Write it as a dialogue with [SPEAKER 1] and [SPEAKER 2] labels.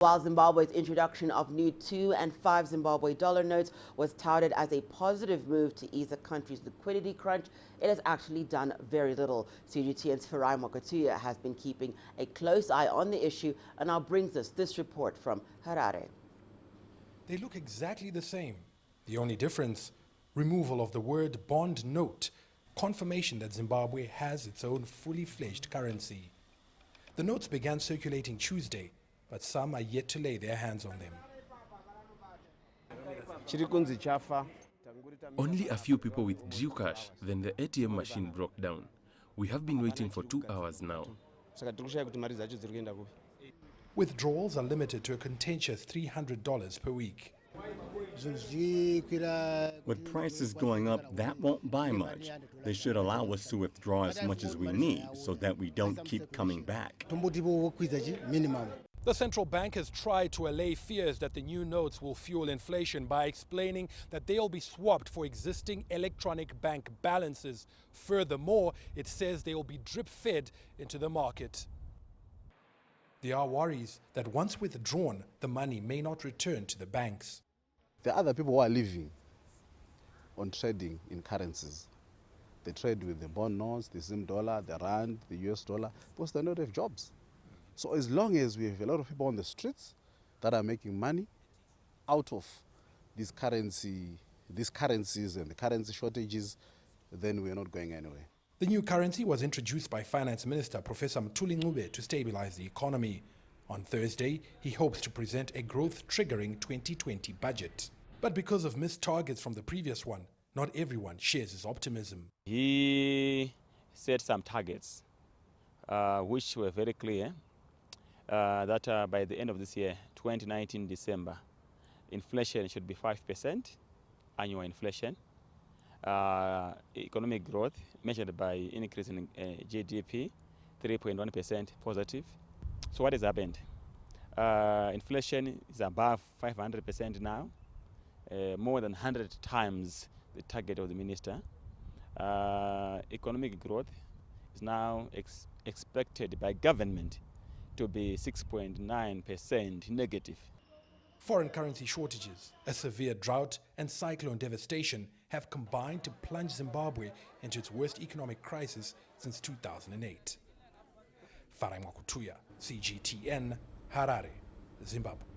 [SPEAKER 1] While Zimbabwe's introduction of new 2 and 5 Zimbabwe dollar notes was touted as a positive move to ease the country's liquidity crunch, it has actually done very little. CGTN's Farai Mwakutuya has been keeping a close eye on the issue and now brings us this report from Harare.
[SPEAKER 2] They look exactly the same. The only difference, removal of the word bond note, confirmation that Zimbabwe has its own fully fledged currency. The notes began circulating Tuesday, but some are yet to lay their hands on them.
[SPEAKER 3] Only a few people withdrew cash, then the ATM machine broke down. We have been waiting for 2 hours now.
[SPEAKER 2] Withdrawals are limited to a contentious $300 per week.
[SPEAKER 4] With prices going up, that won't buy much. They should allow us to withdraw as much as we need so that we don't keep coming back.
[SPEAKER 2] The central bank has tried to allay fears that the new notes will fuel inflation by explaining that they'll be swapped for existing electronic bank balances. Furthermore, it says they will be drip-fed into the market. There are worries that once withdrawn, the money may not return to the banks.
[SPEAKER 5] There are other people who are living on trading in currencies. They trade with the bond notes, the Zim dollar, the rand, the US dollar, because they don't have jobs. So as long as we have a lot of people on the streets that are making money out of these currencies and the currency shortages, then we're not going anywhere.
[SPEAKER 2] The new currency was introduced by Finance Minister Professor Mwakutuya to stabilize the economy. On Thursday, he hopes to present a growth-triggering 2020 budget. But because of missed targets from the previous one, not everyone shares his optimism.
[SPEAKER 6] He set some targets, which were very clear, that by the end of this year, 2019 December, inflation should be 5%, annual inflation. Economic growth measured by increase in GDP, 3.1% positive. So what has happened? Inflation is above 500% now, more than 100 times the target of the minister. Economic growth is now expected by government to be 6.9% negative.
[SPEAKER 2] Foreign currency shortages, a severe drought and cyclone devastation have combined to plunge Zimbabwe into its worst economic crisis since 2008. Farai Mwakutuya, CGTN, Harare, Zimbabwe.